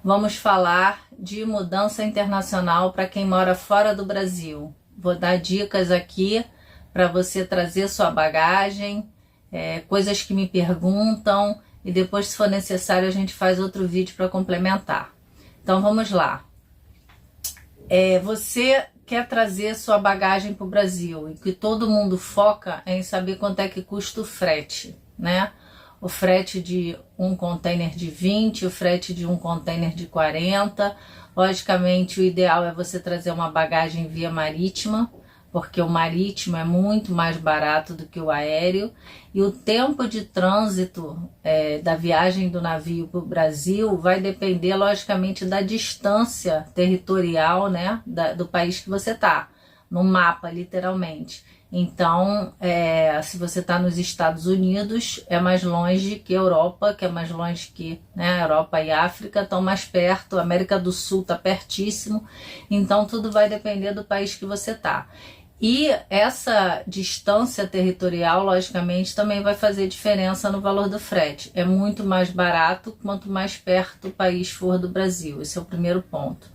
vamos falar de mudança internacional para quem mora fora do Brasil. Vou dar dicas aqui para você trazer sua bagagem, coisas que me perguntam, e depois, se for necessário, a gente faz outro vídeo para complementar. Então vamos lá. Você quer trazer sua bagagem para o Brasil, e que todo mundo foca em saber quanto é que custa o frete, né? O frete de um container de 20, o frete de um container de 40. Logicamente, o ideal é você trazer uma bagagem via marítima, porque o marítimo é muito mais barato do que o aéreo, e o tempo de trânsito da viagem do navio para o Brasil vai depender, logicamente, da distância territorial, né, do país que você está, no mapa, literalmente. Então, se você está nos Estados Unidos, é mais longe que a Europa, que é mais longe que, né, a Europa e a África estão mais perto, a América do Sul está pertíssimo, então tudo vai depender do país que você está. E essa distância territorial, logicamente, também vai fazer diferença no valor do frete. É muito mais barato quanto mais perto o país for do Brasil. Esse é o primeiro ponto.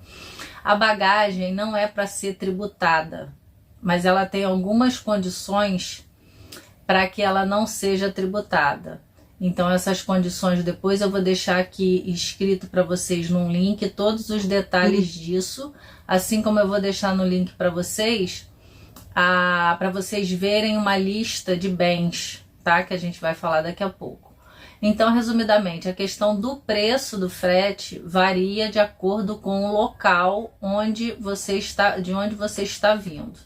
A bagagem não é para ser tributada, mas ela tem algumas condições para que ela não seja tributada. Então, essas condições depois eu vou deixar aqui escrito para vocês num link todos os detalhes disso, assim como eu vou deixar no link para vocês verem uma lista de bens, tá? Que a gente vai falar daqui a pouco. Então, resumidamente, a questão do preço do frete varia de acordo com o local de onde você está vindo.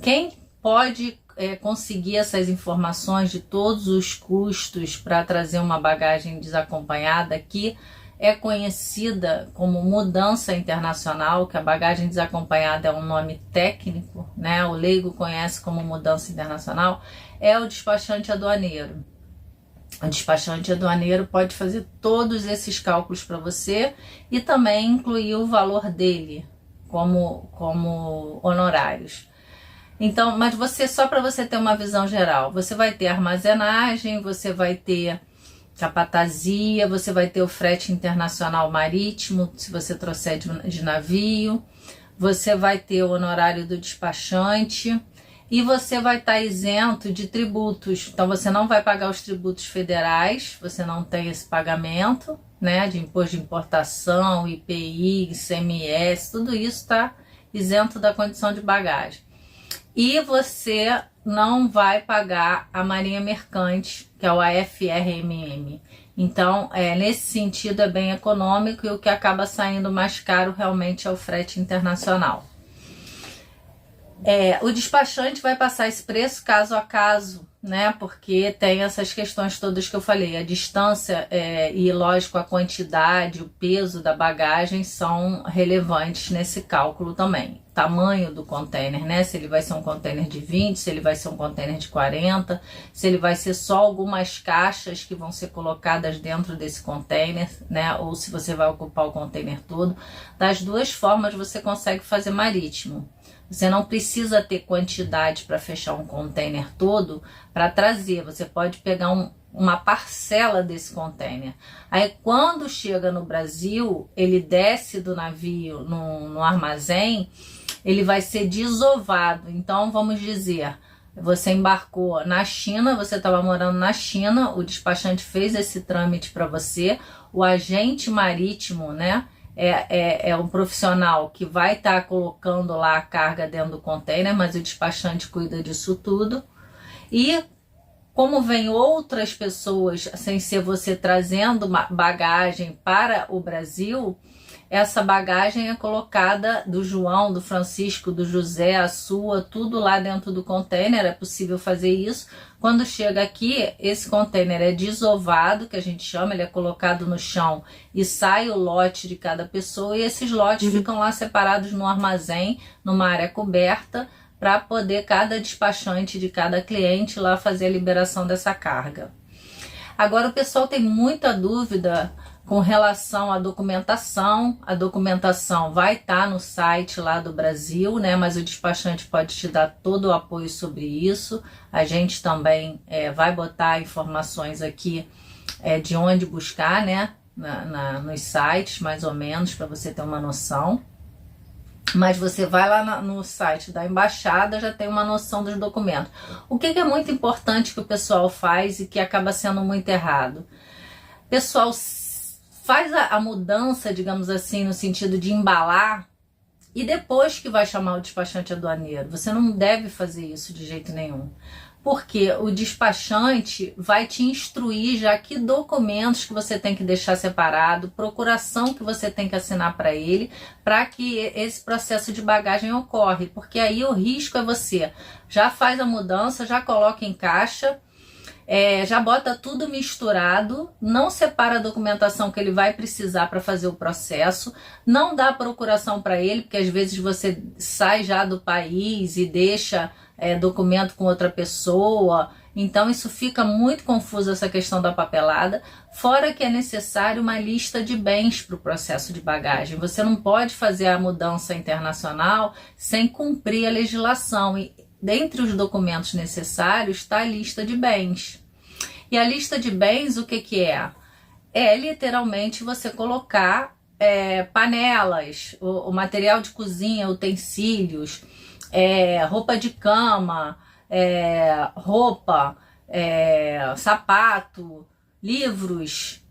Quem pode conseguir essas informações de todos os custos para trazer uma bagagem desacompanhada aqui é conhecida como mudança internacional, que a bagagem desacompanhada é um nome técnico, né? O leigo conhece como mudança internacional, é o despachante aduaneiro. O despachante aduaneiro pode fazer todos esses cálculos para você e também incluir o valor dele como honorários. Então, mas só para você ter uma visão geral, você vai ter armazenagem, você vai ter capatazia, você vai ter o frete internacional marítimo, se você trouxer de navio, você vai ter o honorário do despachante e você vai estar isento de tributos. Então, você não vai pagar os tributos federais, você não tem esse pagamento, né, de imposto de importação, IPI, ICMS, tudo isso está isento da condição de bagagem. E você não vai pagar a Marinha Mercante, que é o AFRMM. Então, nesse sentido, é bem econômico e o que acaba saindo mais caro realmente é o frete internacional. O despachante vai passar esse preço caso a caso, né? Porque tem essas questões todas que eu falei. A distância e, lógico, a quantidade, o peso da bagagem são relevantes nesse cálculo também. Tamanho do container, né? Se ele vai ser um container de 20, se ele vai ser um container de 40, se ele vai ser só algumas caixas que vão ser colocadas dentro desse container, né? Ou se você vai ocupar o container todo. Das duas formas você consegue fazer marítimo. Você não precisa ter quantidade para fechar um container todo para trazer. Você pode pegar uma parcela desse container. Aí, quando chega no Brasil, ele desce do navio no armazém, ele vai ser desovado. Então, vamos dizer, você embarcou na China, você estava morando na China, o despachante fez esse trâmite para você, o agente marítimo, né? É um profissional que vai estar colocando lá a carga dentro do container, mas o despachante cuida disso tudo. E como vem outras pessoas, sem ser você trazendo uma bagagem para o Brasil, essa bagagem é colocada do João, do Francisco, do José, a sua, tudo lá dentro do container, é possível fazer isso. Quando chega aqui, esse container é desovado, que a gente chama, ele é colocado no chão e sai o lote de cada pessoa, e esses lotes ficam lá separados no armazém, numa área coberta, para poder cada despachante de cada cliente lá fazer a liberação dessa carga. Agora, o pessoal tem muita dúvida com relação à documentação. A documentação vai estar no site lá do Brasil, né? Mas o despachante pode te dar todo o apoio sobre isso. A gente também vai botar informações aqui de onde buscar, né? nos sites, mais ou menos, para você ter uma noção. Mas você vai lá no site da embaixada, já tem uma noção dos documentos. O que é muito importante que o pessoal faz e que acaba sendo muito errado? O pessoal faz a mudança, digamos assim, no sentido de embalar, e depois que vai chamar o despachante aduaneiro. Você não deve fazer isso de jeito nenhum. Porque o despachante vai te instruir já que documentos que você tem que deixar separado, procuração que você tem que assinar para ele, para que esse processo de bagagem ocorre. Porque aí o risco é você já faz a mudança, já coloca em caixa, já bota tudo misturado, não separa a documentação que ele vai precisar para fazer o processo, não dá procuração para ele, porque às vezes você sai já do país e deixa documento com outra pessoa, então isso fica muito confuso, essa questão da papelada, fora que é necessário uma lista de bens para o processo de bagagem. Você não pode fazer a mudança internacional sem cumprir a legislação, e dentre os documentos necessários está a lista de bens. E a lista de bens, o que é? É literalmente você colocar panelas, o material de cozinha, utensílios, roupa de cama, roupa, sapato, livros,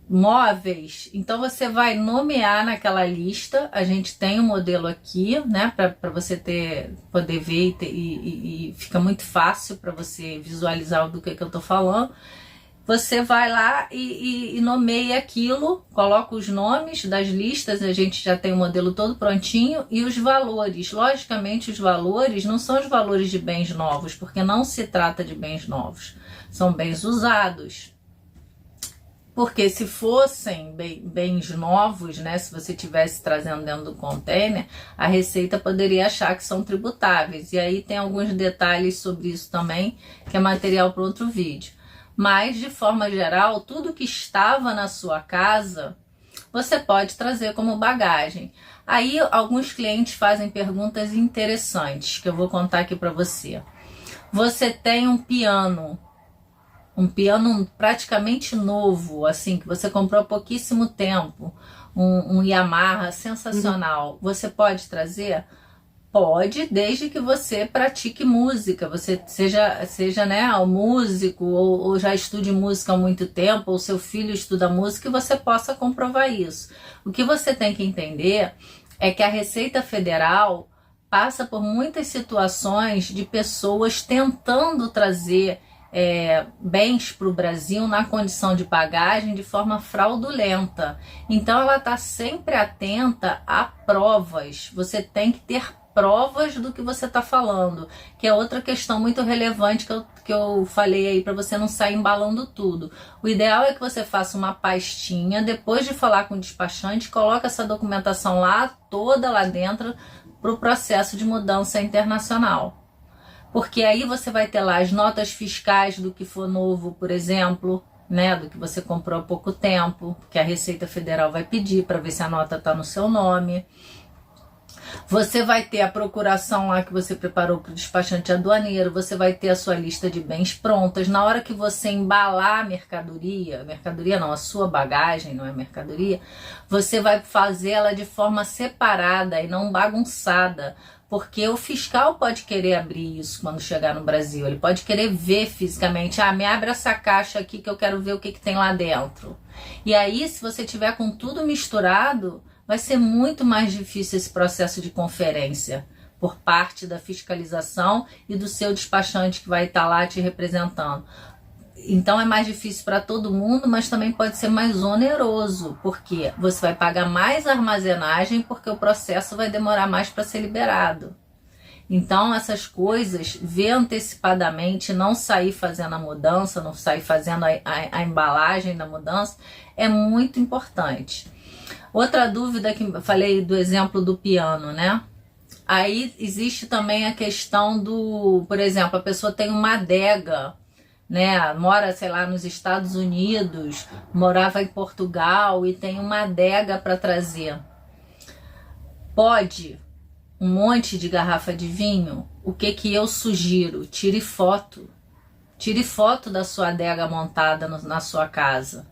móveis. Então você vai nomear naquela lista. A gente tem um modelo aqui, né, para você poder ver e fica muito fácil para você visualizar do que eu tô falando. Você vai lá e nomeia aquilo, coloca os nomes das listas, a gente já tem o modelo todo prontinho, e os valores. Logicamente, os valores não são os valores de bens novos, porque não se trata de bens novos, são bens usados. Porque se fossem bens novos, né, se você estivesse trazendo dentro do container, a Receita poderia achar que são tributáveis. E aí tem alguns detalhes sobre isso também, que é material para outro vídeo. Mas, de forma geral, tudo que estava na sua casa, você pode trazer como bagagem. Aí, alguns clientes fazem perguntas interessantes, que eu vou contar aqui para você. Você tem um piano praticamente novo, assim, que você comprou há pouquíssimo tempo, um Yamaha sensacional, você pode trazer? Pode, desde que você pratique música, você seja né, um músico, ou já estude música há muito tempo, ou seu filho estuda música, e você possa comprovar isso. O que você tem que entender é que a Receita Federal passa por muitas situações de pessoas tentando trazer bens para o Brasil na condição de bagagem de forma fraudulenta. Então ela está sempre atenta a provas. Você tem que ter provas do que você está falando, que é outra questão muito relevante que eu falei aí, para você não sair embalando tudo. O ideal é que você faça uma pastinha, depois de falar com o despachante, coloca essa documentação lá, toda lá dentro, para o processo de mudança internacional. Porque aí você vai ter lá as notas fiscais do que for novo, por exemplo, né, do que você comprou há pouco tempo, que a Receita Federal vai pedir para ver se a nota está no seu nome. Você vai ter a procuração lá que você preparou para o despachante aduaneiro, você vai ter a sua lista de bens prontas. Na hora que você embalar a mercadoria não, a sua bagagem, não é mercadoria, você vai fazer ela de forma separada e não bagunçada. Porque o fiscal pode querer abrir isso quando chegar no Brasil. Ele pode querer ver fisicamente. Me abre essa caixa aqui que eu quero ver o que tem lá dentro. E aí, se você tiver com tudo misturado, vai ser muito mais difícil esse processo de conferência por parte da fiscalização e do seu despachante que vai estar lá te representando. Então é mais difícil para todo mundo, mas também pode ser mais oneroso, porque você vai pagar mais armazenagem, porque o processo vai demorar mais para ser liberado. Então essas coisas, ver antecipadamente, não sair fazendo a mudança, não sair fazendo a embalagem da mudança, é muito importante. Outra dúvida que eu falei do exemplo do piano, né? Aí existe também a questão do, por exemplo, a pessoa tem uma adega, né, mora, sei lá, nos Estados Unidos, morava em Portugal e tem uma adega para trazer. Pode um monte de garrafa de vinho? O que eu sugiro? Tire foto. Tire foto da sua adega montada na sua casa.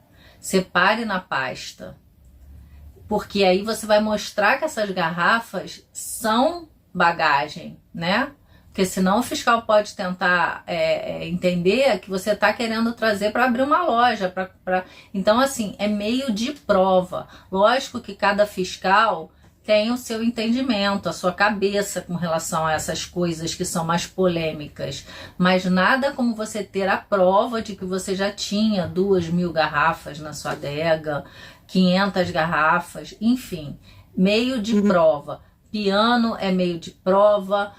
separe na pasta, porque aí você vai mostrar que essas garrafas são bagagem, né? Porque senão o fiscal pode tentar entender que você está querendo trazer para abrir uma loja. Então, assim, é meio de prova. Lógico que cada fiscal tem o seu entendimento, a sua cabeça com relação a essas coisas que são mais polêmicas. Mas nada como você ter a prova de que você já tinha 2.000 garrafas na sua adega, 500 garrafas, enfim, meio de prova. Piano é meio de prova,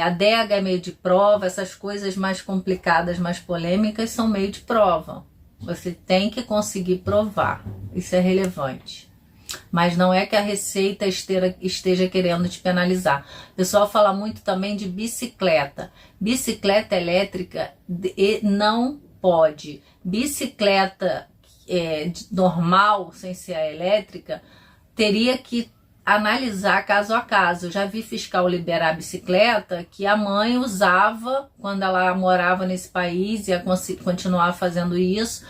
adega é meio de prova, essas coisas mais complicadas, mais polêmicas são meio de prova. Você tem que conseguir provar, isso é relevante. Mas não é que a Receita esteja querendo te penalizar. O pessoal fala muito também de bicicleta. Bicicleta elétrica não pode. Bicicleta normal, sem ser a elétrica, teria que analisar caso a caso. Eu já vi fiscal liberar a bicicleta que a mãe usava quando ela morava nesse país e ia continuar fazendo isso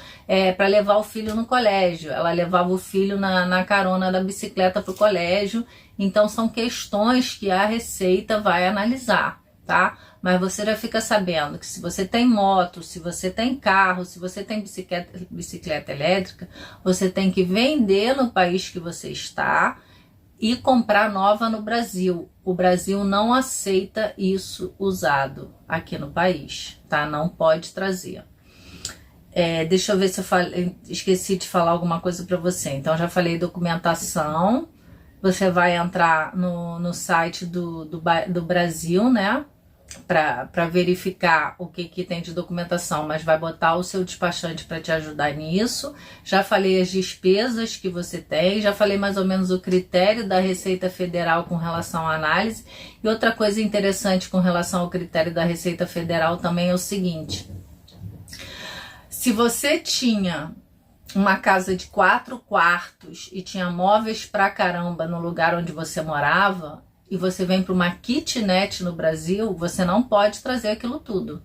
para levar o filho no colégio. Ela levava o filho na carona da bicicleta para o colégio. Então são questões que a Receita vai analisar, tá? Mas você já fica sabendo que se você tem moto, se você tem carro, se você tem bicicleta elétrica, você tem que vender no país que você está e comprar nova no Brasil. O Brasil não aceita isso usado aqui no país, tá? Não pode trazer. Deixa eu ver se eu esqueci de falar alguma coisa para você. Então, já falei documentação. Você vai entrar no site do Brasil, né? Para verificar o que tem de documentação, mas vai botar o seu despachante para te ajudar nisso. Já falei as despesas que você tem, já falei mais ou menos o critério da Receita Federal com relação à análise. E outra coisa interessante com relação ao critério da Receita Federal também é o seguinte: se você tinha uma casa de 4 quartos e tinha móveis pra caramba no lugar onde você morava, e você vem para uma kitnet no Brasil, você não pode trazer aquilo tudo.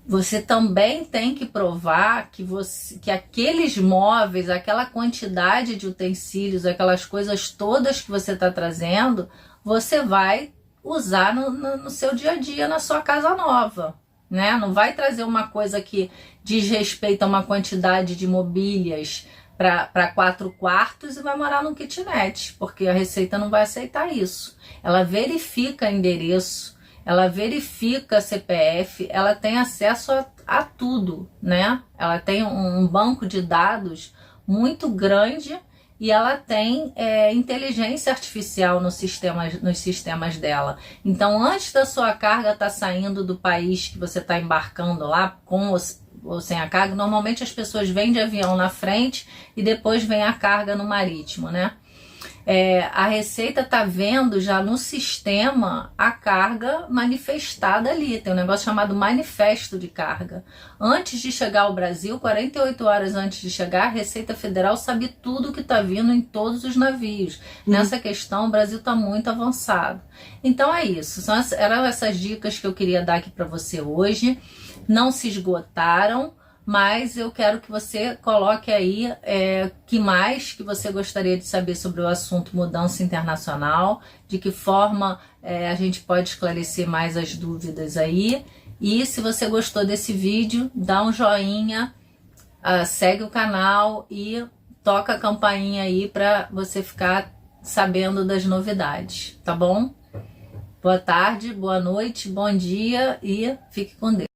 Você também tem que provar que aqueles móveis, aquela quantidade de utensílios, aquelas coisas todas que você está trazendo, você vai usar no seu dia a dia, na sua casa nova, né? Não vai trazer uma coisa que diz respeito a uma quantidade de mobílias para 4 quartos e vai morar num kitnet, porque a Receita não vai aceitar isso. Ela verifica endereço, ela verifica CPF, ela tem acesso a tudo, né? Ela tem um banco de dados muito grande e ela tem inteligência artificial nos sistemas dela. Então, antes da sua carga estar saindo do país que você está embarcando lá, com ou sem a carga, normalmente as pessoas vêm de avião na frente e depois vem a carga no marítimo, né? A Receita está vendo já no sistema a carga manifestada ali. Tem um negócio chamado manifesto de carga. Antes de chegar ao Brasil, 48 horas antes de chegar, a Receita Federal sabe tudo que está vindo em todos os navios. Nessa questão, o Brasil está muito avançado. Então é isso. Eram essas dicas que eu queria dar aqui para você hoje. Não se esgotaram, mas eu quero que você coloque aí que mais que você gostaria de saber sobre o assunto mudança internacional, de que forma a gente pode esclarecer mais as dúvidas aí. E se você gostou desse vídeo, dá um joinha, segue o canal e toca a campainha aí para você ficar sabendo das novidades, tá bom? Boa tarde, boa noite, bom dia e fique com Deus.